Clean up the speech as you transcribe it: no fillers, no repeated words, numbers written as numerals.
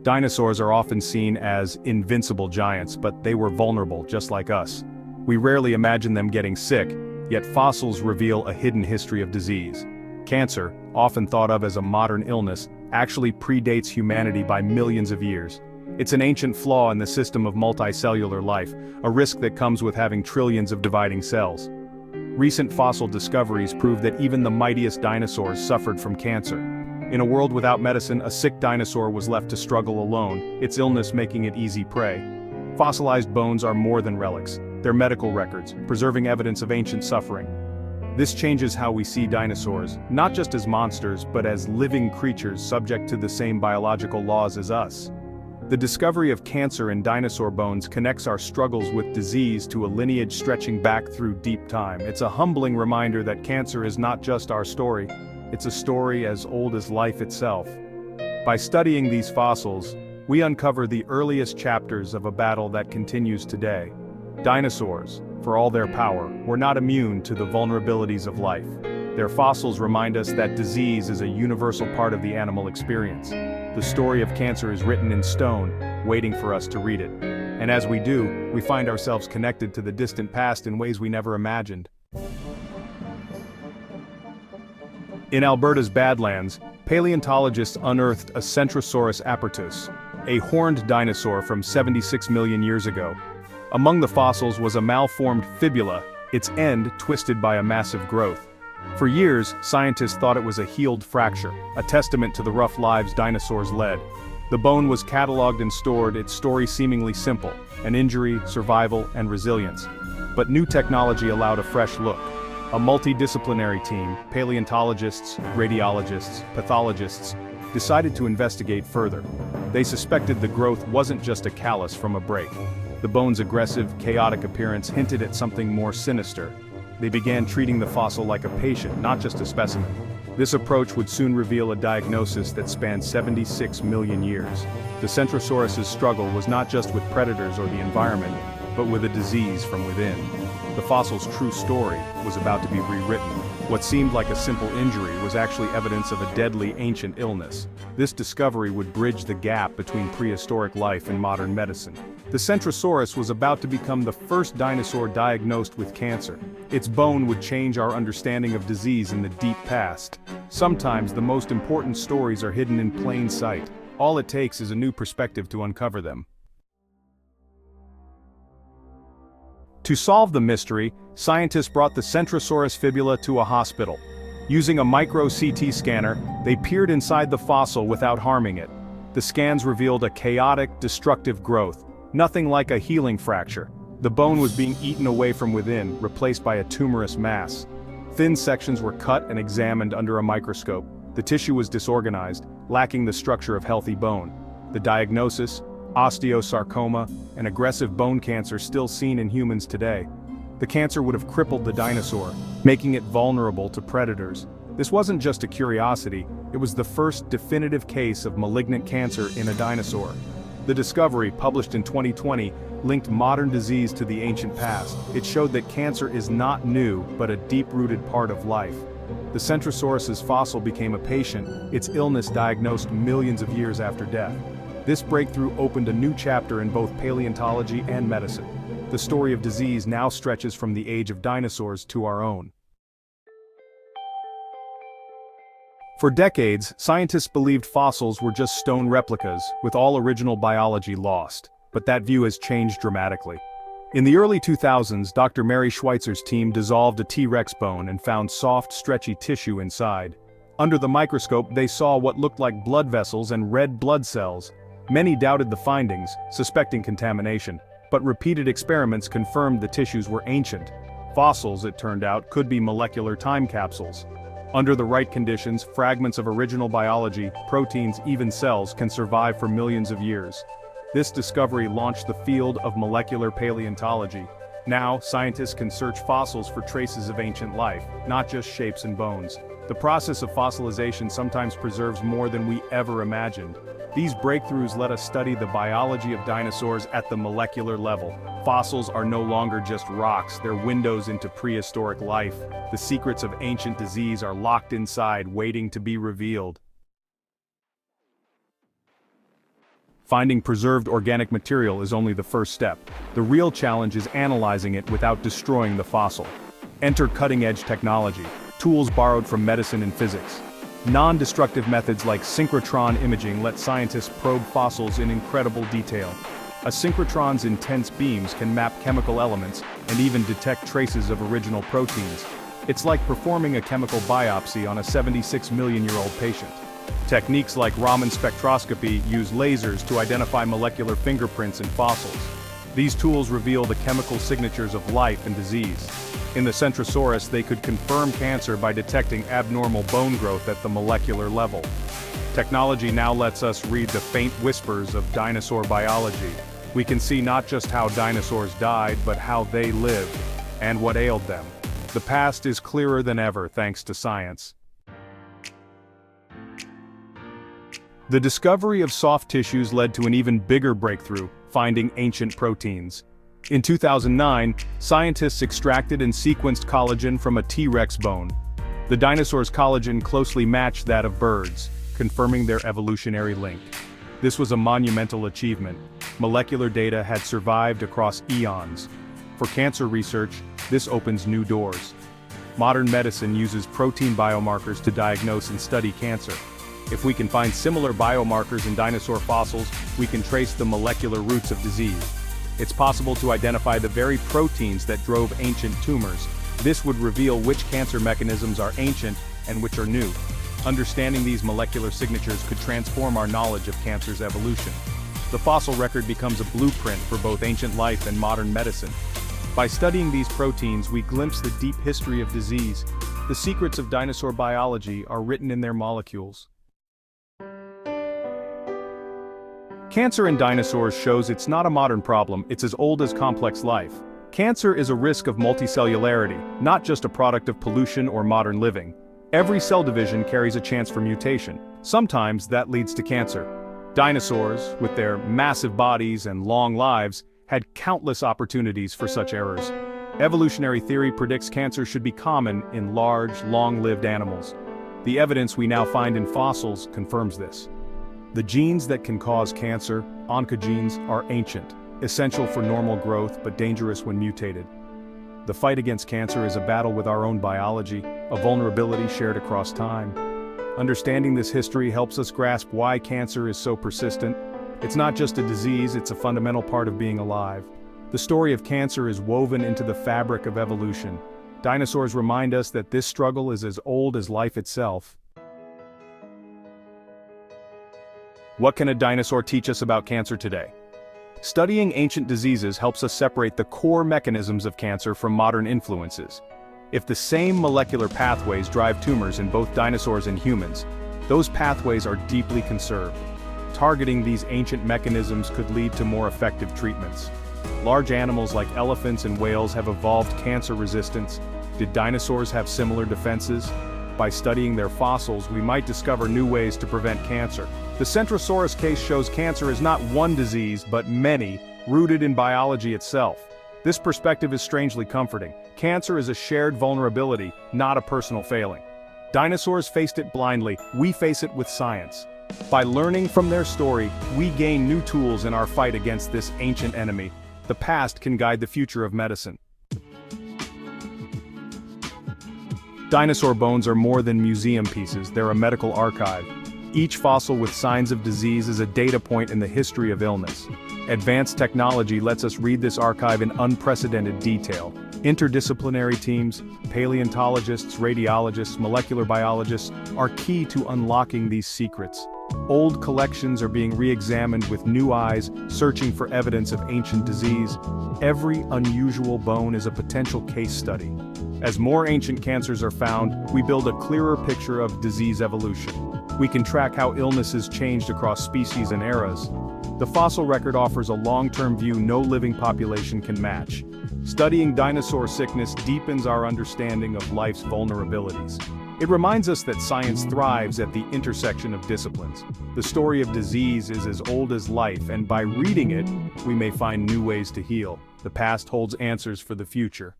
Dinosaurs are often seen as invincible giants, but they were vulnerable just like us. We rarely imagine them getting sick, yet fossils reveal a hidden history of disease. Cancer, often thought of as a modern illness, actually predates humanity by millions of years. It's an ancient flaw in the system of multicellular life, a risk that comes with having trillions of dividing cells. Recent fossil discoveries prove that even the mightiest dinosaurs suffered from cancer. In a world without medicine, a sick dinosaur was left to struggle alone, its illness making it easy prey. Fossilized bones are more than relics, they're medical records, preserving evidence of ancient suffering. This changes how we see dinosaurs, not just as monsters but as living creatures subject to the same biological laws as us. The discovery of cancer in dinosaur bones connects our struggles with disease to a lineage stretching back through deep time. It's a humbling reminder that cancer is not just our story, it's a story as old as life itself. By studying these fossils, we uncover the earliest chapters of a battle that continues today. Dinosaurs, for all their power, were not immune to the vulnerabilities of life. Their fossils remind us that disease is a universal part of the animal experience. The story of cancer is written in stone, waiting for us to read it. And as we do, we find ourselves connected to the distant past in ways we never imagined. In Alberta's Badlands, paleontologists unearthed a Centrosaurus apertus, a horned dinosaur from 76 million years ago. Among the fossils was a malformed fibula, its end twisted by a massive growth. For years, scientists thought it was a healed fracture, a testament to the rough lives dinosaurs led. The bone was catalogued and stored, its story seemingly simple, an injury, survival, and resilience. But new technology allowed a fresh look. A multidisciplinary team, paleontologists, radiologists, pathologists, decided to investigate further. They suspected the growth wasn't just a callus from a break. The bone's aggressive, chaotic appearance hinted at something more sinister. They began treating the fossil like a patient, not just a specimen. This approach would soon reveal a diagnosis that spanned 76 million years. The Centrosaurus's struggle was not just with predators or the environment, but with a disease from within. The fossil's true story was about to be rewritten. What seemed like a simple injury was actually evidence of a deadly ancient illness. This discovery would bridge the gap between prehistoric life and modern medicine. The Centrosaurus was about to become the first dinosaur diagnosed with cancer. Its bone would change our understanding of disease in the deep past. Sometimes the most important stories are hidden in plain sight. All it takes is a new perspective to uncover them. To solve the mystery, scientists brought the Centrosaurus fibula to a hospital. Using a micro-CT scanner, they peered inside the fossil without harming it. The scans revealed a chaotic, destructive growth, nothing like a healing fracture. The bone was being eaten away from within, replaced by a tumorous mass. Thin sections were cut and examined under a microscope. The tissue was disorganized, lacking the structure of healthy bone. The diagnosis: osteosarcoma, an aggressive bone cancer still seen in humans today. The cancer would have crippled the dinosaur, making it vulnerable to predators. This wasn't just a curiosity, it was the first definitive case of malignant cancer in a dinosaur. The discovery, published in 2020, linked modern disease to the ancient past. It showed that cancer is not new, but a deep-rooted part of life. The Centrosaurus's fossil became a patient, its illness diagnosed millions of years after death. This breakthrough opened a new chapter in both paleontology and medicine. The story of disease now stretches from the age of dinosaurs to our own. For decades, scientists believed fossils were just stone replicas, with all original biology lost. But that view has changed dramatically. In the early 2000s, Dr. Mary Schweitzer's team dissolved a T-Rex bone and found soft, stretchy tissue inside. Under the microscope, they saw what looked like blood vessels and red blood cells. Many doubted the findings, suspecting contamination, but repeated experiments confirmed the tissues were ancient. Fossils, it turned out, could be molecular time capsules. Under the right conditions, fragments of original biology, proteins, even cells, can survive for millions of years. This discovery launched the field of molecular paleontology. Now, scientists can search fossils for traces of ancient life, not just shapes and bones. The process of fossilization sometimes preserves more than we ever imagined. These breakthroughs let us study the biology of dinosaurs at the molecular level. Fossils are no longer just rocks, they're windows into prehistoric life. The secrets of ancient disease are locked inside, waiting to be revealed. Finding preserved organic material is only the first step. The real challenge is analyzing it without destroying the fossil. Enter cutting-edge technology, tools borrowed from medicine and physics. Non-destructive methods like synchrotron imaging let scientists probe fossils in incredible detail. A synchrotron's intense beams can map chemical elements and even detect traces of original proteins. It's like performing a chemical biopsy on a 76-million-year-old patient. Techniques like Raman spectroscopy use lasers to identify molecular fingerprints in fossils. These tools reveal the chemical signatures of life and disease. In the Centrosaurus, they could confirm cancer by detecting abnormal bone growth at the molecular level. Technology now lets us read the faint whispers of dinosaur biology. We can see not just how dinosaurs died, but how they lived, and what ailed them. The past is clearer than ever thanks to science. The discovery of soft tissues led to an even bigger breakthrough, finding ancient proteins. In 2009, scientists extracted and sequenced collagen from a T-Rex bone. The dinosaur's collagen closely matched that of birds, confirming their evolutionary link. This was a monumental achievement. Molecular data had survived across eons. For cancer research, this opens new doors. Modern medicine uses protein biomarkers to diagnose and study cancer. If we can find similar biomarkers in dinosaur fossils, we can trace the molecular roots of disease. It's possible to identify the very proteins that drove ancient tumors. This would reveal which cancer mechanisms are ancient and which are new. Understanding these molecular signatures could transform our knowledge of cancer's evolution. The fossil record becomes a blueprint for both ancient life and modern medicine. By studying these proteins, we glimpse the deep history of disease. The secrets of dinosaur biology are written in their molecules. Cancer in dinosaurs shows it's not a modern problem, it's as old as complex life. Cancer is a risk of multicellularity, not just a product of pollution or modern living. Every cell division carries a chance for mutation. Sometimes that leads to cancer. Dinosaurs, with their massive bodies and long lives, had countless opportunities for such errors. Evolutionary theory predicts cancer should be common in large, long-lived animals. The evidence we now find in fossils confirms this. The genes that can cause cancer, oncogenes, are ancient, essential for normal growth but dangerous when mutated. The fight against cancer is a battle with our own biology, a vulnerability shared across time. Understanding this history helps us grasp why cancer is so persistent. It's not just a disease, it's a fundamental part of being alive. The story of cancer is woven into the fabric of evolution. Dinosaurs remind us that this struggle is as old as life itself. What can a dinosaur teach us about cancer today? Studying ancient diseases helps us separate the core mechanisms of cancer from modern influences. If the same molecular pathways drive tumors in both dinosaurs and humans, those pathways are deeply conserved. Targeting these ancient mechanisms could lead to more effective treatments. Large animals like elephants and whales have evolved cancer resistance. Did dinosaurs have similar defenses? By studying their fossils, we might discover new ways to prevent cancer. The Centrosaurus case shows cancer is not one disease, but many, rooted in biology itself. This perspective is strangely comforting. Cancer is a shared vulnerability, not a personal failing. Dinosaurs faced it blindly, we face it with science. By learning from their story, we gain new tools in our fight against this ancient enemy. The past can guide the future of medicine. Dinosaur bones are more than museum pieces, they're a medical archive. Each fossil with signs of disease is a data point in the history of illness. Advanced technology lets us read this archive in unprecedented detail. Interdisciplinary teams, paleontologists, radiologists, molecular biologists, are key to unlocking these secrets. Old collections are being re-examined with new eyes, searching for evidence of ancient disease. Every unusual bone is a potential case study. As more ancient cancers are found, we build a clearer picture of disease evolution. We can track how illnesses changed across species and eras. The fossil record offers a long-term view no living population can match. Studying dinosaur sickness deepens our understanding of life's vulnerabilities. It reminds us that science thrives at the intersection of disciplines. The story of disease is as old as life, and by reading it, we may find new ways to heal. The past holds answers for the future.